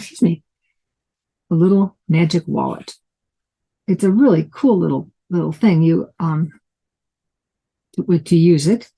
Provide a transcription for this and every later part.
excuse me, a little magic wallet. It's a really cool little thing. You to use it,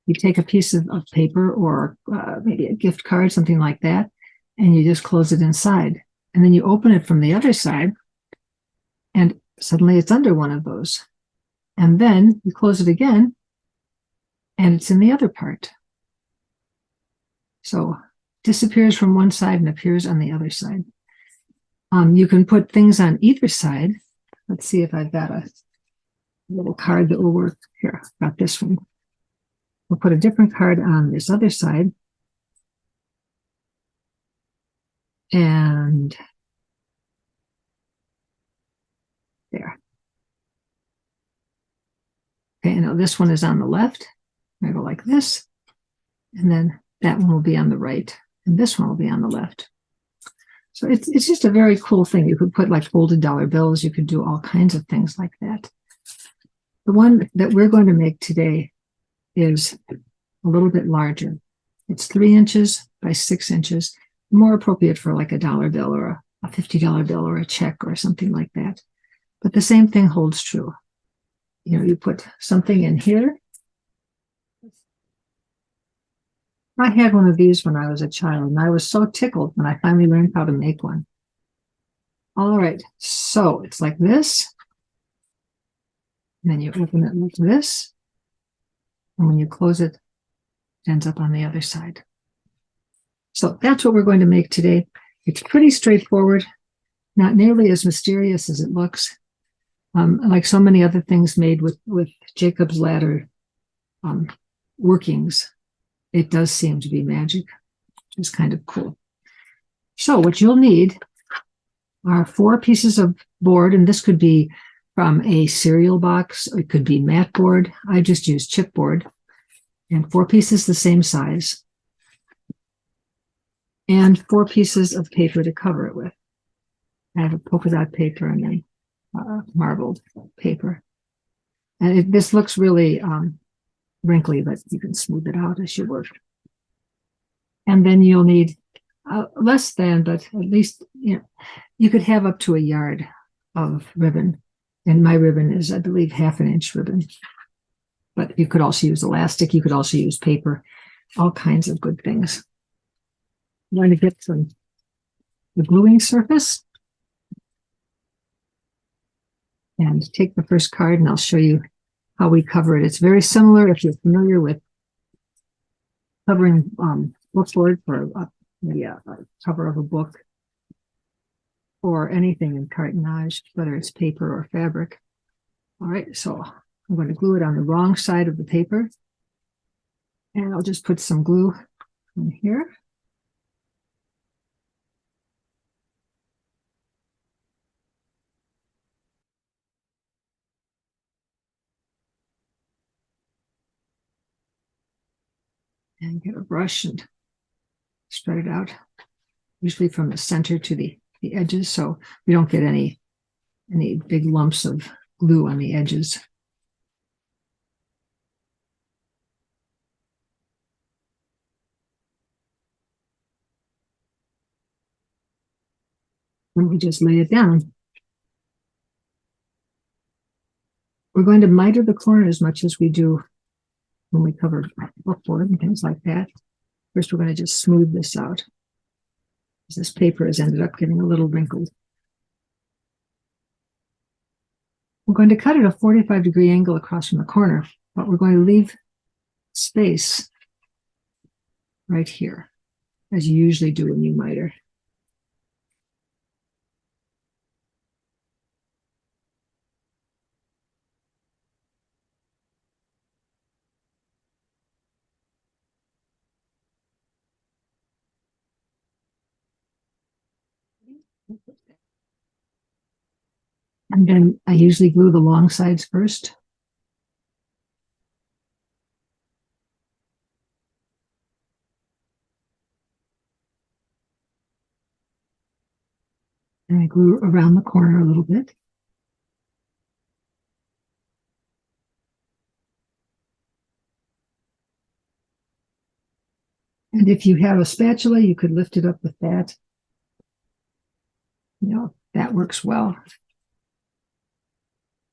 you take a piece of paper or maybe a gift card, something like that, and you just close it inside. And then you open it from the other side, and suddenly it's under one of those. And then you close it again, and it's in the other part. So disappears from one side and appears on the other side. You can put things on either side. Let's see if I've got a little card that will work. Here, I've got this one. We'll put a different card on this other side. And there. Okay, now this one is on the left. I go like this. And then that one will be on the right. And this one will be on the left. So it's just a very cool thing. You could put like folded dollar bills. You could do all kinds of things like that. The one that we're going to make today is a little bit larger. It's 3 inches by 6 inches, more appropriate for like a dollar bill or a $50 bill or a check or something like that. But the same thing holds true. You know, you put something in here. I had one of these when I was a child, and I was so tickled when I finally learned how to make one. All right, so it's like this. And then you open it like this. And when you close it, it ends up on the other side. So that's what we're going to make today. It's pretty straightforward, not nearly as mysterious as it looks. Like so many other things made with Jacob's ladder workings, it does seem to be magic, which is kind of cool. So what you'll need are 4 pieces of board, and this could be from a cereal box. It could be mat board. I just use chipboard, and 4 pieces the same size, and 4 pieces of paper to cover it with. I have a polka dot paper and then marbled paper. And this looks really wrinkly, but you can smooth it out as you work. And then you'll need less than, but at least, you know, you could have up to a yard of ribbon. And my ribbon is, I believe, 1/2 inch ribbon. But you could also use elastic. You could also use paper, all kinds of good things. I'm going to get the gluing surface and take the first card, and I'll show you how we cover it. It's very similar if you're familiar with covering bookboard for maybe a cover of a book or anything in cartonnage, whether it's paper or fabric. All right, so I'm going to glue it on the wrong side of the paper, and I'll just put some glue in here. And get a brush and spread it out, usually from the center to the edges, so we don't get any big lumps of glue on the edges. And we just lay it down. We're going to miter the corner as much as we do when we cover bookboard and things like that. First, we're going to just smooth this out. This paper has ended up getting a little wrinkled. We're going to cut at a 45-degree angle across from the corner, but we're going to leave space right here, as you usually do when you miter. And then I usually glue the long sides first. And I glue around the corner a little bit. And if you have a spatula, you could lift it up with that. You know, that works well.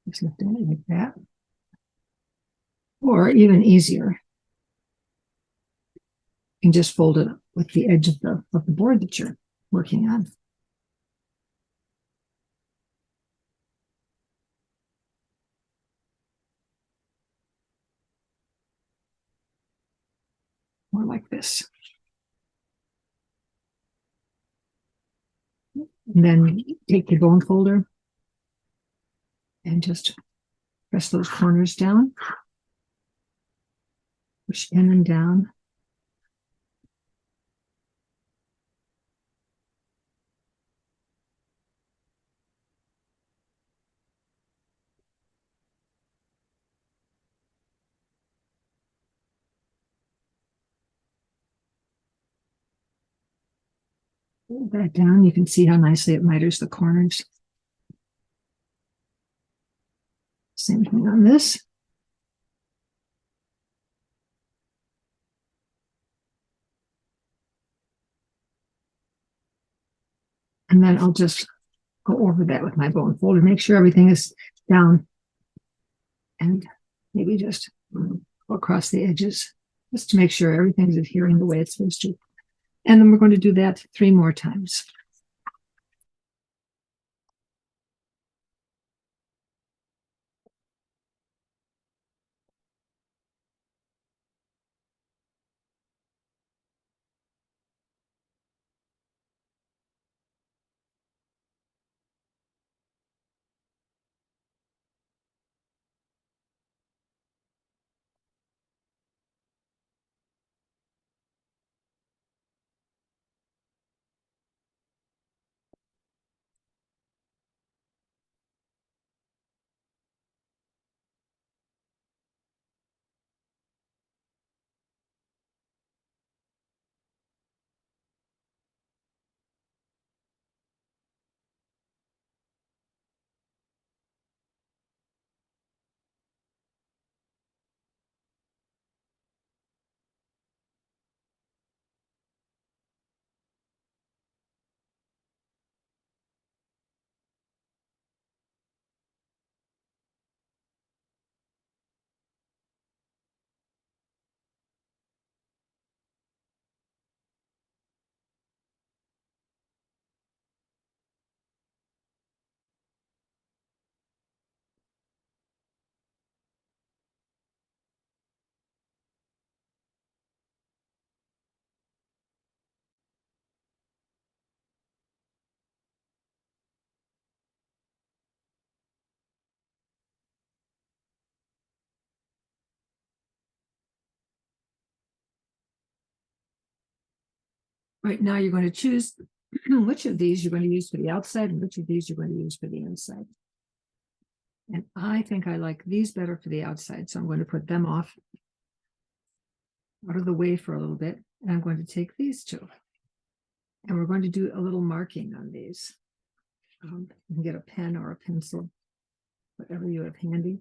Just lift it like that. Or even easier, you can just fold it with the edge of the board that you're working on. More like this. And then take the bone folder and just press those corners down. Push in and down. Pull that down. You can see how nicely it miters the corners. Same thing on this. And then I'll just go over that with my bone folder, make sure everything is down, and maybe just go across the edges, just to make sure everything's adhering the way it's supposed to. And then we're going to do that 3 more times. Right now, you're going to choose which of these you're going to use for the outside and which of these you're going to use for the inside. And I think I like these better for the outside, so I'm going to put them off out of the way for a little bit. And I'm going to take these two. And we're going to do a little marking on these. You can get a pen or a pencil, whatever you have handy.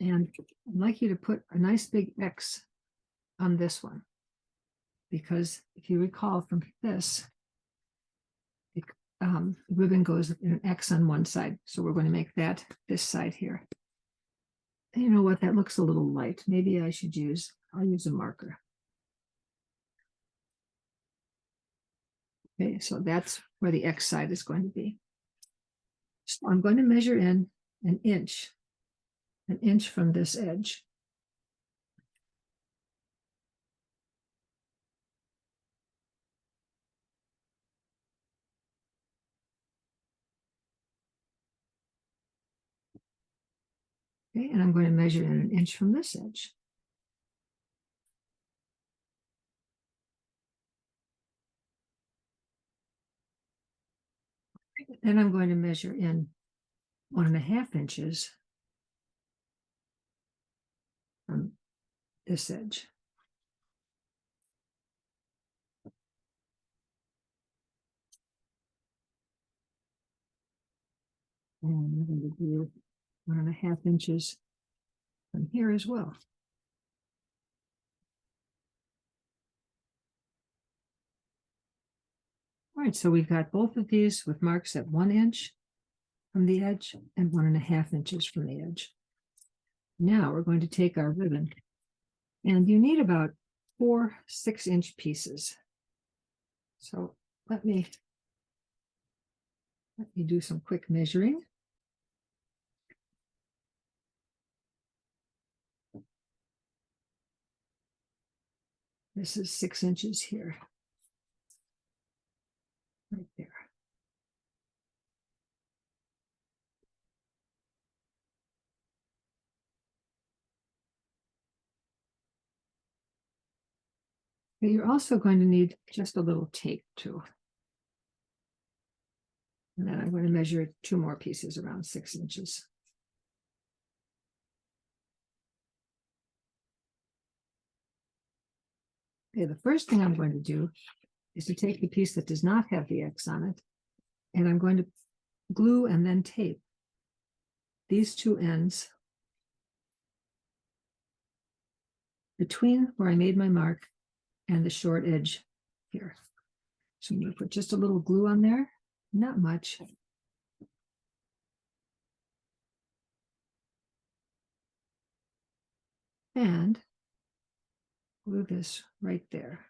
And I'd like you to put a nice big X on this one, because if you recall from this, the ribbon goes in an X on one side. So we're going to make that this side here. And you know what? That looks a little light. Maybe I'll use a marker. Okay, so that's where the X side is going to be. So I'm going to measure in an inch from this edge. Okay, and I'm going to measure in an inch from this edge. Then I'm going to measure in 1.5 inches from this edge. And I'm going to do 1.5 inches from here as well. All right, so we've got both of these with marks at 1 inch from the edge and 1.5 inches from the edge. Now we're going to take our ribbon, and you need about 4 6-inch pieces. So let me do some quick measuring. This is 6 inches here, right there. But you're also going to need just a little tape too. And then I'm going to measure 2 more pieces around 6 inches. Okay, the first thing I'm going to do is to take the piece that does not have the X on it, and I'm going to glue and then tape these 2 ends between where I made my mark and the short edge here. So I'm going to put just a little glue on there, not much. And glue this right there.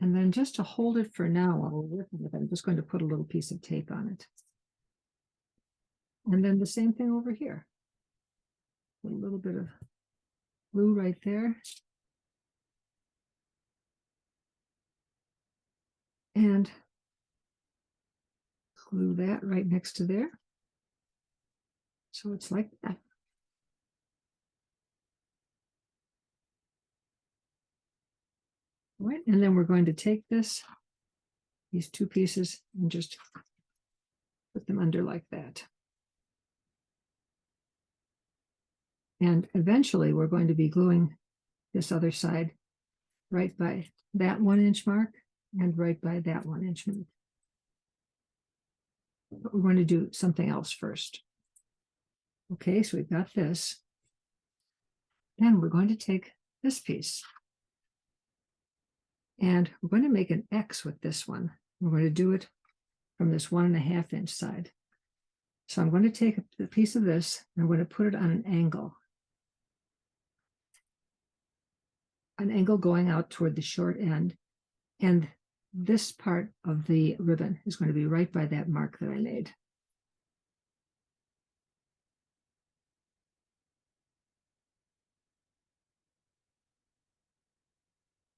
And then just to hold it for now while we're working with it, I'm just going to put a little piece of tape on it. And then the same thing over here. Put a little bit of glue right there. And glue that right next to there. So it's like that. All right, and then we're going to take these 2 pieces, and just put them under like that. And eventually we're going to be gluing this other side right by that 1 inch mark and right by that 1 inch mark. But we're going to do something else first. Okay, so we've got this. Then we're going to take this piece, and we're going to make an X with this one. We're going to do it from this 1.5 inch side. So I'm going to take a piece of this, and I'm going to put it on an angle going out toward the short end. And this part of the ribbon is going to be right by that mark that I made.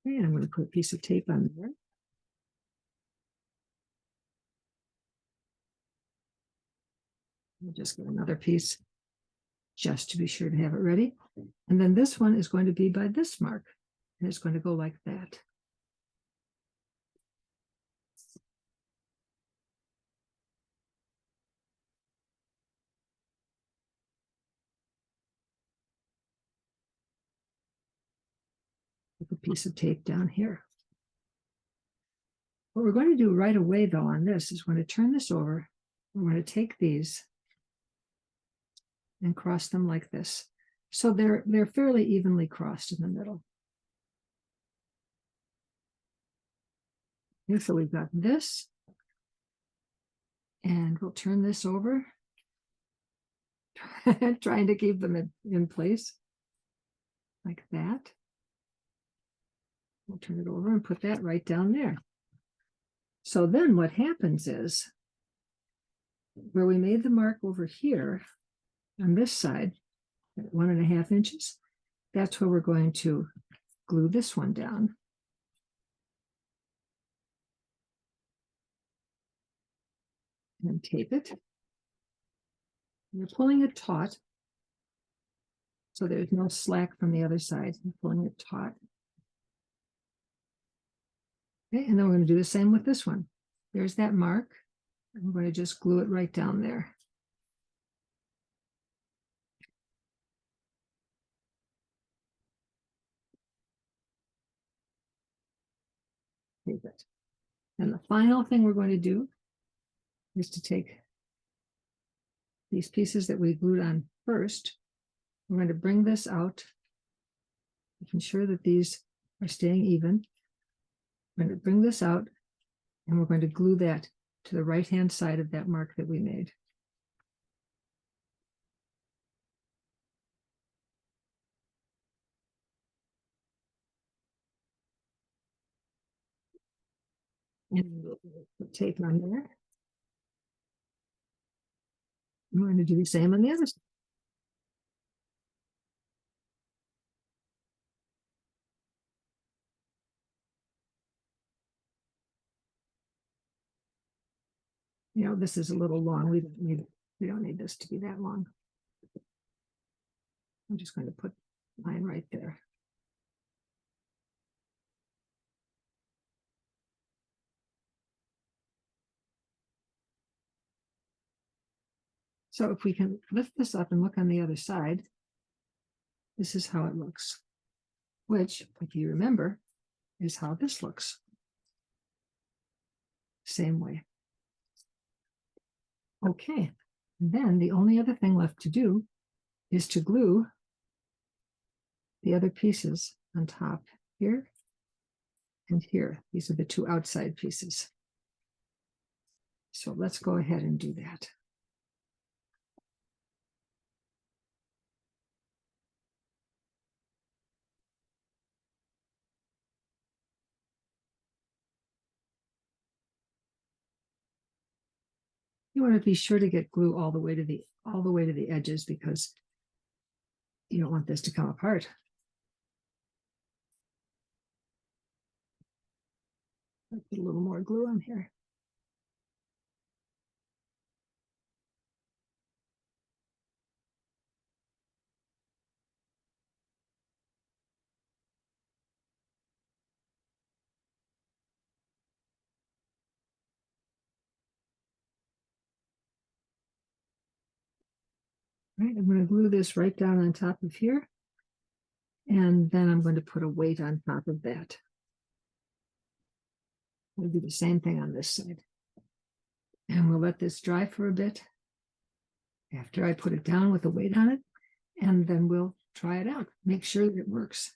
And I'm going to put a piece of tape on there. We'll just get another piece just to be sure to have it ready. And then this one is going to be by this mark, and it's going to go like that. With a piece of tape down here. What we're going to do right away, though, on this is we're going to turn this over. We're going to take these and cross them like this. So they're fairly evenly crossed in the middle. Okay, so we've got this, and we'll turn this over, trying to keep them in place like that. We'll turn it over and put that right down there. So then what happens is, where we made the mark over here on this side at 1.5 inches, that's where we're going to glue this one down. And tape it. You're pulling it taut, so there's no slack from the other side. You're pulling it taut. Okay, and then we're going to do the same with this one. There's that mark. I'm going to just glue it right down there. Tape it. And the final thing we're going to do is to take these pieces that we glued on first. We're going to bring this out, making sure that these are staying even. We're going to bring this out And we're going to glue that to the right-hand side of that mark that we made. And we'll put tape on there. I'm going to do the same on the other side. You know, this is a little long. We don't need this to be that long. I'm just going to put mine right there. So if we can lift this up and look on the other side, this is how it looks, which, if you remember, is how this looks. Same way. Okay, and then the only other thing left to do is to glue the other pieces on top here and here. These are the two outside pieces. So let's go ahead and do that. You want to be sure to get glue all the way to the edges because you don't want this to come apart. I'll put a little more glue on here. Right, I'm going to glue this right down on top of here. And then I'm going to put a weight on top of that. We'll do the same thing on this side. And we'll let this dry for a bit after I put it down with a weight on it. And then we'll try it out. Make sure that it works.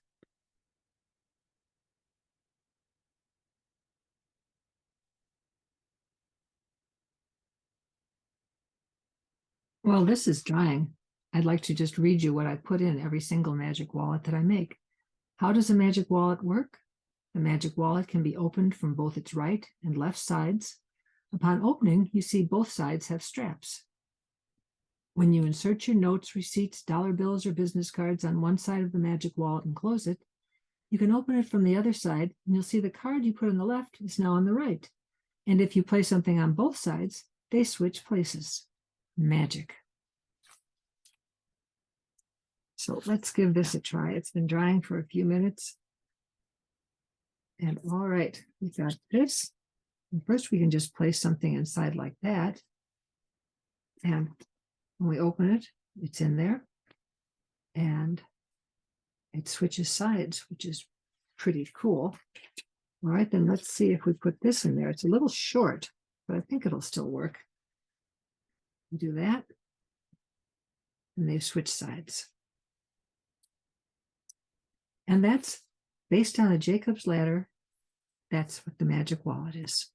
While this is drying, I'd like to just read you what I put in every single magic wallet that I make. How does a magic wallet work? The magic wallet can be opened from both its right and left sides. Upon opening, you see both sides have straps. When you insert your notes, receipts, dollar bills, or business cards on one side of the magic wallet and close it, you can open it from the other side, and you'll see the card you put on the left is now on the right. And if you place something on both sides, they switch places. Magic. So let's give this a try. It's been drying for a few minutes. And all right, we've got this. And first, we can just place something inside like that. And when we open it, it's in there. And it switches sides, which is pretty cool. All right, then let's see if we put this in there. It's a little short, but I think it'll still work. Do that. And they switch sides. And that's based on a Jacob's ladder. That's what the magic wallet is.